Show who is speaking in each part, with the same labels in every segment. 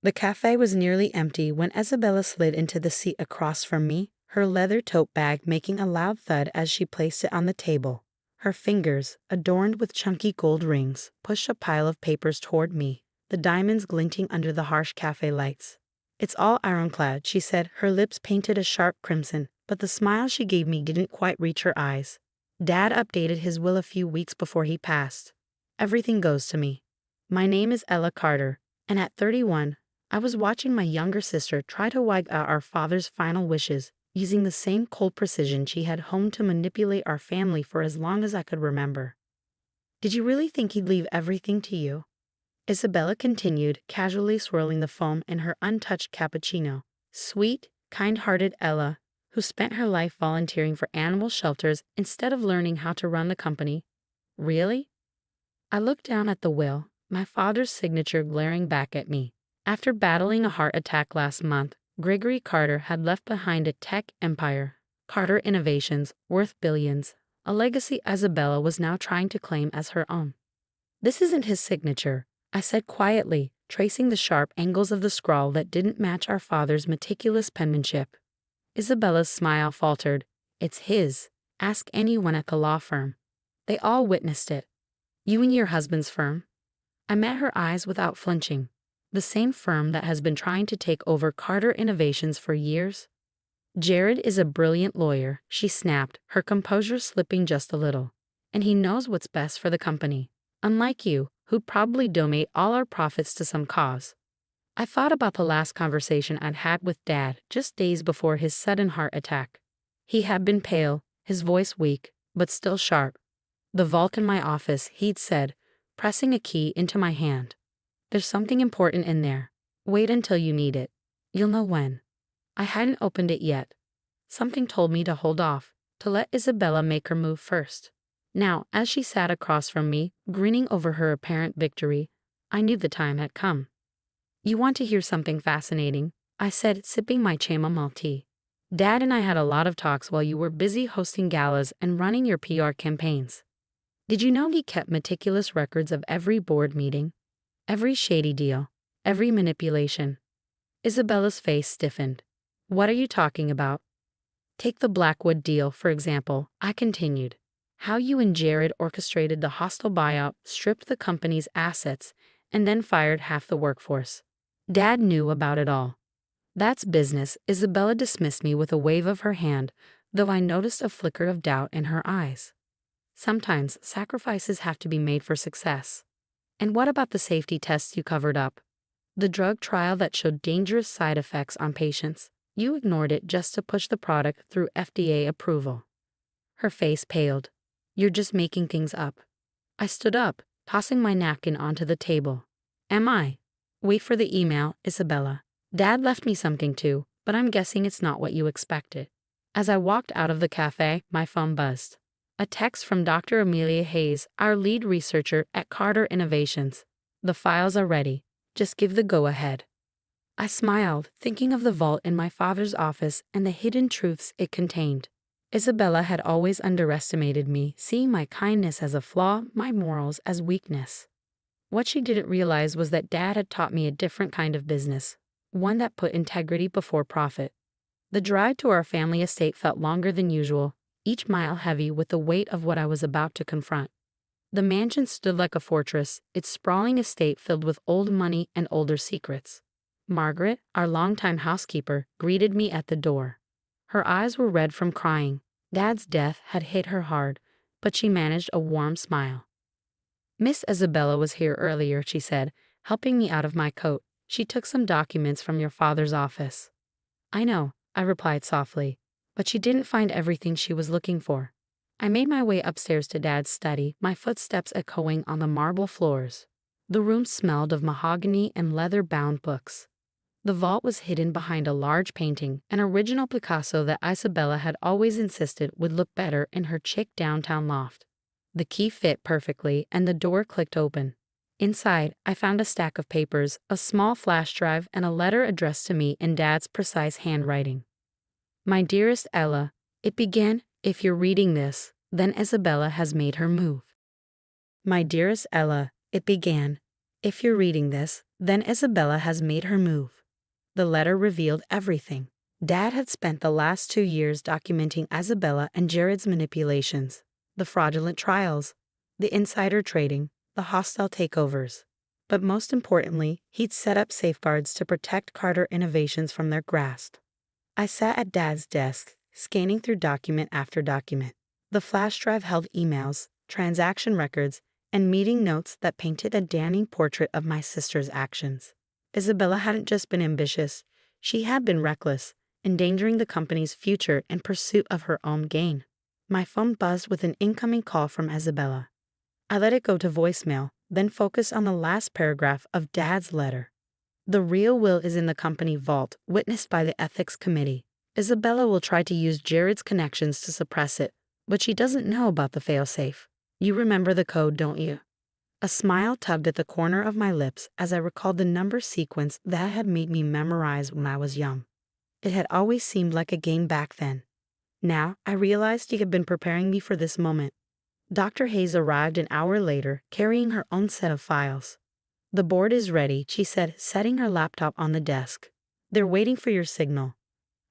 Speaker 1: The cafe was nearly empty when Isabella slid into the seat across from me, her leather tote bag making a loud thud as she placed it on the table. Her fingers, adorned with chunky gold rings, pushed a pile of papers toward me, the diamonds glinting under the harsh cafe lights. "It's all ironclad," she said, her lips painted a sharp crimson, but the smile she gave me didn't quite reach her eyes. "Dad updated his will a few weeks before he passed. Everything goes to me. My name is Ella Carter, and at 31, I was watching my younger sister try to wipe out our father's final wishes, using the same cold precision she had honed to manipulate our family for as long as I could remember." "Did you really think he'd leave everything to you?" Isabella continued, casually swirling the foam in her untouched cappuccino. Sweet, kind-hearted Ella, who spent her life volunteering for animal shelters instead of learning how to run the company. Really? I looked down at the will, my father's signature glaring back at me. After battling a heart attack last month, Gregory Carter had left behind a tech empire, Carter Innovations, worth billions, a legacy Isabella was now trying to claim as her own. "This isn't his signature," I said quietly, tracing the sharp angles of the scrawl that didn't match our father's meticulous penmanship. Isabella's smile faltered. "It's his. Ask anyone at the law firm. They all witnessed it." "You and your husband's firm?" I met her eyes without flinching. "The same firm that has been trying to take over Carter Innovations for years?" "Jared is a brilliant lawyer," she snapped, her composure slipping just a little. "And he knows what's best for the company. Unlike you, who probably donate all our profits to some cause." I thought about the last conversation I'd had with Dad just days before his sudden heart attack. He had been pale, his voice weak, but still sharp. "The vault in my office," he'd said, pressing a key into my hand. "There's something important in there. Wait until you need it. You'll know when." I hadn't opened it yet. Something told me to hold off, to let Isabella make her move first. Now, as she sat across from me, grinning over her apparent victory, I knew the time had come. "You want to hear something fascinating?" I said, sipping my chamomile tea. "Dad and I had a lot of talks while you were busy hosting galas and running your PR campaigns. Did you know he kept meticulous records of every board meeting? Every shady deal, every manipulation?" Isabella's face stiffened. "What are you talking about?" "Take the Blackwood deal, for example," I continued. "How you and Jared orchestrated the hostile buyout, stripped the company's assets, and then fired half the workforce. Dad knew about it all." "That's business," Isabella dismissed me with a wave of her hand, though I noticed a flicker of doubt in her eyes. "Sometimes sacrifices have to be made for success." "And what about the safety tests you covered up? The drug trial that showed dangerous side effects on patients? You ignored it just to push the product through FDA approval." Her face paled. "You're just making things up." I stood up, tossing my napkin onto the table. "Am I?" "Wait for the email, Isabella. Dad left me something too, but I'm guessing it's not what you expected." As I walked out of the cafe, my phone buzzed. A text from Dr. Amelia Hayes, our lead researcher at Carter Innovations. "The files are ready. Just give the go-ahead." I smiled, thinking of the vault in my father's office and the hidden truths it contained. Isabella had always underestimated me, seeing my kindness as a flaw, my morals as weakness. What she didn't realize was that Dad had taught me a different kind of business, one that put integrity before profit. The drive to our family estate felt longer than usual, each mile heavy with the weight of what I was about to confront. The mansion stood like a fortress, its sprawling estate filled with old money and older secrets. Margaret, our longtime housekeeper, greeted me at the door. Her eyes were red from crying. Dad's death had hit her hard, but she managed a warm smile. "Miss Isabella was here earlier," she said, helping me out of my coat. "She took some documents from your father's office." "I know," I replied softly, but she didn't find everything she was looking for. I made my way upstairs to Dad's study, my footsteps echoing on the marble floors. The room smelled of mahogany and leather-bound books. The vault was hidden behind a large painting, an original Picasso that Isabella had always insisted would look better in her chic downtown loft. The key fit perfectly, and the door clicked open. Inside, I found a stack of papers, a small flash drive, and a letter addressed to me in Dad's precise handwriting. "My dearest Ella," it began, "if you're reading this, then Isabella has made her move." "My dearest Ella," it began, "if you're reading this, Then Isabella has made her move. The letter revealed everything. Dad had spent the last 2 years documenting Isabella and Jared's manipulations, the fraudulent trials, the insider trading, the hostile takeovers. But most importantly, he'd set up safeguards to protect Carter Innovations from their grasp. I sat at Dad's desk, scanning through document after document. The flash drive held emails, transaction records, and meeting notes that painted a damning portrait of my sister's actions. Isabella hadn't just been ambitious, she had been reckless, endangering the company's future in pursuit of her own gain. My phone buzzed with an incoming call from Isabella. I let it go to voicemail, then focused on the last paragraph of Dad's letter. The real will is in the company vault, witnessed by the ethics committee. Isabella will try to use Jared's connections to suppress it, but she doesn't know about the failsafe. You remember the code, don't you? A smile tugged at the corner of my lips as I recalled the number sequence that had made me memorize when I was young. It had always seemed like a game back then. Now, I realized he had been preparing me for this moment. Dr. Hayes arrived an hour later, carrying her own set of files. The board is ready, she said, setting her laptop on the desk. They're waiting for your signal.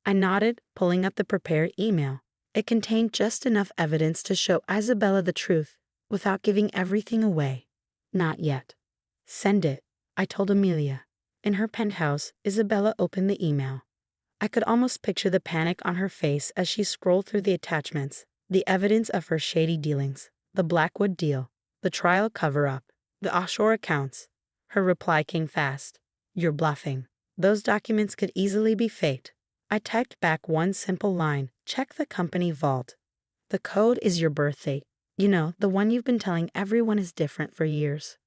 Speaker 1: I nodded, pulling up the prepared email. It contained just enough evidence to show Isabella the truth, without giving everything away. Not yet. Send it, I told Amelia. In her penthouse, Isabella opened the email. I could almost picture the panic on her face as she scrolled through the attachments, the evidence of her shady dealings, the Blackwood deal, the trial cover-up, the offshore accounts. Her reply came fast. You're bluffing. Those documents could easily be faked. I typed back one simple line. Check the company vault. The code is your birth date. You know, the one you've been telling everyone is different for years.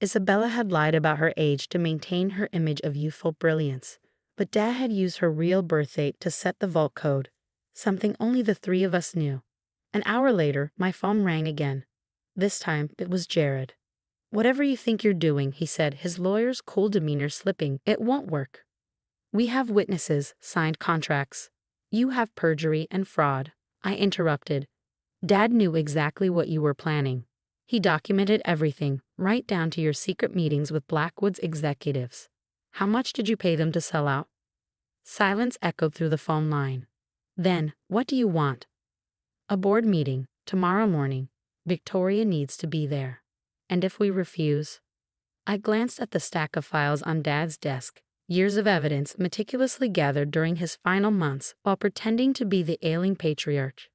Speaker 1: Isabella had lied about her age to maintain her image of youthful brilliance, but Dad had used her real birth date to set the vault code, something only the three of us knew. An hour later, my phone rang again. This time, it was Jared. Whatever you think you're doing, he said, his lawyer's cool demeanor slipping, it won't work. We have witnesses, signed contracts. You have perjury and fraud. I interrupted. Dad knew exactly what you were planning. He documented everything, right down to your secret meetings with Blackwood's executives. How much did you pay them to sell out? Silence echoed through the phone line. Then, what do you want? A board meeting, tomorrow morning. Victoria needs to be there. And if we refuse? I glanced at the stack of files on Dad's desk, years of evidence meticulously gathered during his final months while pretending to be the ailing patriarch.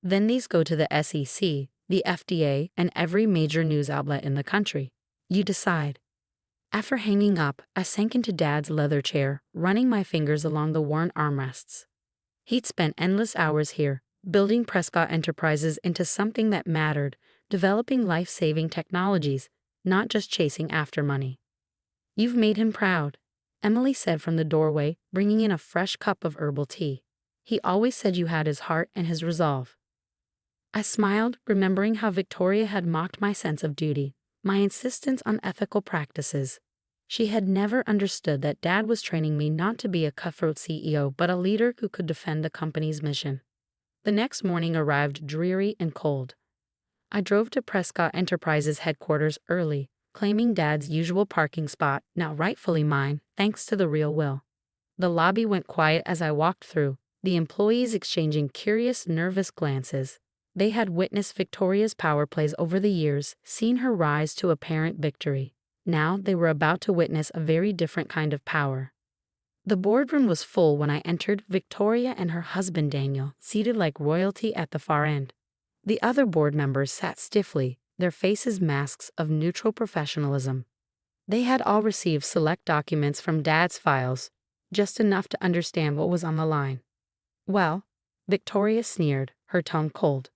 Speaker 1: Then these go to the SEC, the FDA, and every major news outlet in the country. You decide. After hanging up, I sank into Dad's leather chair, running my fingers along the worn armrests. He'd spent endless hours here, building Prescott Enterprises into something that mattered, developing life-saving technologies, not just chasing after money. You've made him proud, Emily said from the doorway, bringing in a fresh cup of herbal tea. He always said you had his heart and his resolve. I smiled, remembering how Victoria had mocked my sense of duty, my insistence on ethical practices. She had never understood that Dad was training me not to be a cutthroat CEO, but a leader who could defend the company's mission. The next morning arrived dreary and cold. I drove to Prescott Enterprises headquarters early, claiming Dad's usual parking spot, now rightfully mine, thanks to the real will. The lobby went quiet as I walked through, the employees exchanging curious, nervous glances. They had witnessed Victoria's power plays over the years, seen her rise to apparent victory. Now they were about to witness a very different kind of power. The boardroom was full when I entered, Victoria and her husband Daniel, seated like royalty at the far end. The other board members sat stiffly, their faces masks of neutral professionalism. They had all received select documents from Dad's files, just enough to understand what was on the line. Well, Victoria sneered, her tone cold.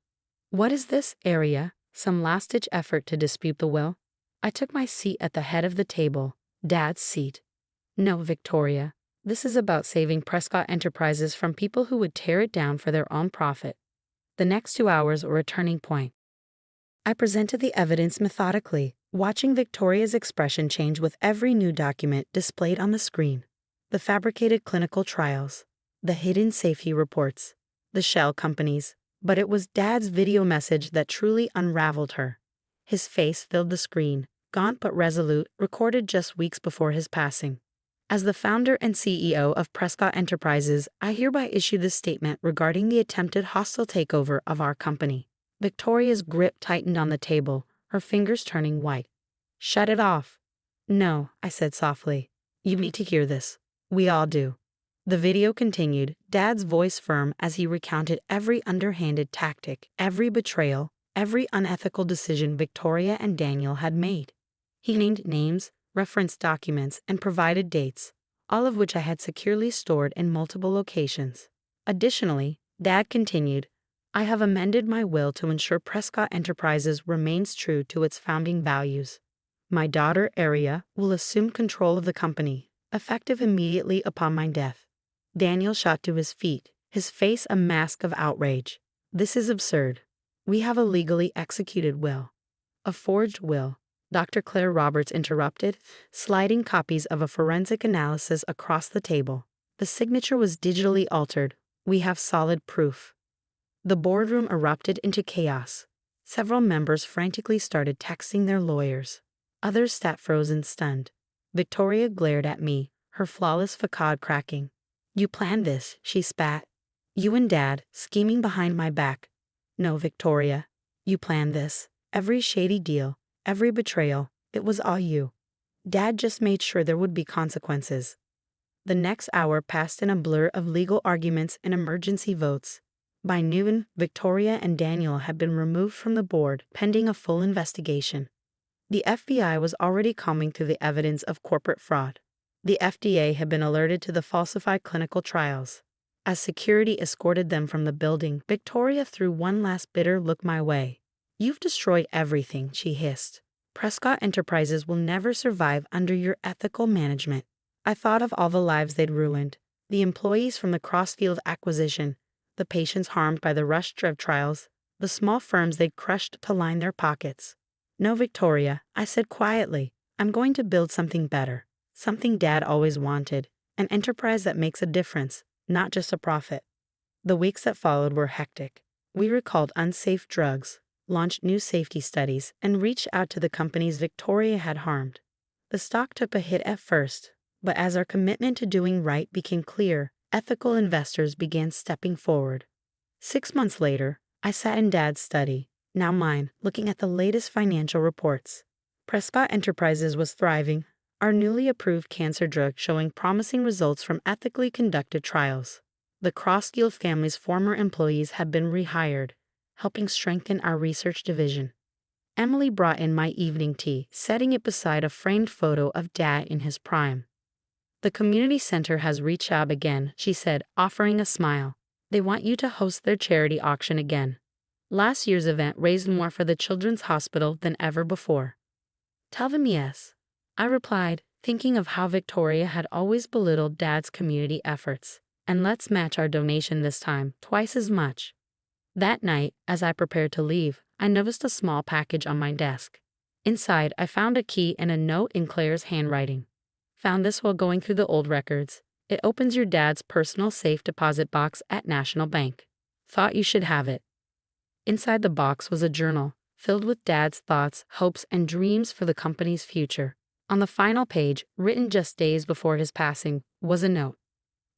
Speaker 1: What is this, Aria? Some last-ditch effort to dispute the will? I took my seat at the head of the table, Dad's seat. No, Victoria, this is about saving Prescott Enterprises from people who would tear it down for their own profit. The next 2 hours were a turning point. I presented the evidence methodically, watching Victoria's expression change with every new document displayed on the screen. The fabricated clinical trials, the hidden safety reports, the shell companies, but it was Dad's video message that truly unraveled her. His face filled the screen, gaunt but resolute, recorded just weeks before his passing. As the founder and CEO of Prescott Enterprises, I hereby issue this statement regarding the attempted hostile takeover of our company. Victoria's grip tightened on the table, her fingers turning white. Shut it off. No, I said softly. You need to hear this. We all do. The video continued, Dad's voice firm as he recounted every underhanded tactic, every betrayal, every unethical decision Victoria and Daniel had made. He named names, referenced documents, and provided dates, all of which I had securely stored in multiple locations. Additionally, Dad continued, I have amended my will to ensure Prescott Enterprises remains true to its founding values. My daughter, Aria, will assume control of the company, effective immediately upon my death. Daniel shot to his feet, his face a mask of outrage. This is absurd. We have a legally executed will. A forged will, Dr. Claire Roberts interrupted, sliding copies of a forensic analysis across the table. The signature was digitally altered. We have solid proof. The boardroom erupted into chaos. Several members frantically started texting their lawyers. Others sat frozen, stunned. Victoria glared at me, her flawless facade cracking. You planned this, she spat. You and Dad, scheming behind my back. No, Victoria. You planned this. Every shady deal, every betrayal, it was all you. Dad just made sure there would be consequences. The next hour passed in a blur of legal arguments and emergency votes. By noon, Victoria and Daniel had been removed from the board, pending a full investigation. The FBI was already combing through the evidence of corporate fraud. The FDA had been alerted to the falsified clinical trials. As security escorted them from the building, Victoria threw one last bitter look my way. You've destroyed everything, she hissed. Prescott Enterprises will never survive under your ethical management. I thought of all the lives they'd ruined, the employees from the Crossfield acquisition, the patients harmed by the rushed drug trials, the small firms they'd crushed to line their pockets. No, Victoria, I said quietly, I'm going to build something better. Something Dad always wanted, an enterprise that makes a difference, not just a profit. The weeks that followed were hectic. We recalled unsafe drugs, launched new safety studies, and reached out to the companies Victoria had harmed. The stock took a hit at first, but as our commitment to doing right became clear, ethical investors began stepping forward. 6 months later, I sat in Dad's study, now mine, looking at the latest financial reports. Prescott Enterprises was thriving, our newly approved cancer drug showing promising results from ethically conducted trials. The Crossfield family's former employees had been rehired, helping strengthen our research division. Emily brought in my evening tea, setting it beside a framed photo of Dad in his prime. The community center has reached out again, she said, offering a smile. They want you to host their charity auction again. Last year's event raised more for the Children's Hospital than ever before. Tell them yes, I replied, thinking of how Victoria had always belittled Dad's community efforts. And let's match our donation this time, twice as much. That night, as I prepared to leave, I noticed a small package on my desk. Inside, I found a key and a note in Claire's handwriting. Found this while going through the old records. It opens your dad's personal safe deposit box at National Bank. Thought you should have it. Inside the box was a journal, filled with Dad's thoughts, hopes, and dreams for the company's future. On the final page, written just days before his passing, was a note.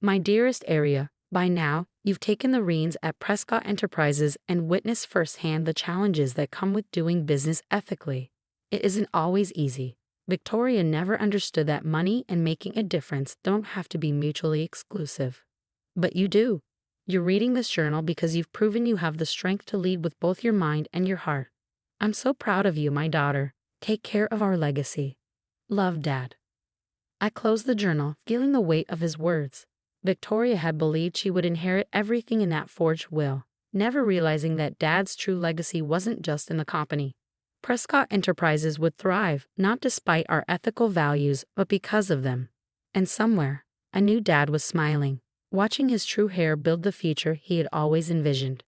Speaker 1: My dearest Aria, by now, you've taken the reins at Prescott Enterprises and witnessed firsthand the challenges that come with doing business ethically. It isn't always easy. Victoria never understood that money and making a difference don't have to be mutually exclusive. But you do. You're reading this journal because you've proven you have the strength to lead with both your mind and your heart. I'm so proud of you, my daughter. Take care of our legacy. Love, Dad. I closed the journal, feeling the weight of his words. Victoria had believed she would inherit everything in that forged will, never realizing that Dad's true legacy wasn't just in the company. Prescott Enterprises would thrive, not despite our ethical values, but because of them. And somewhere, I knew Dad was smiling, watching his true heir build the future he had always envisioned.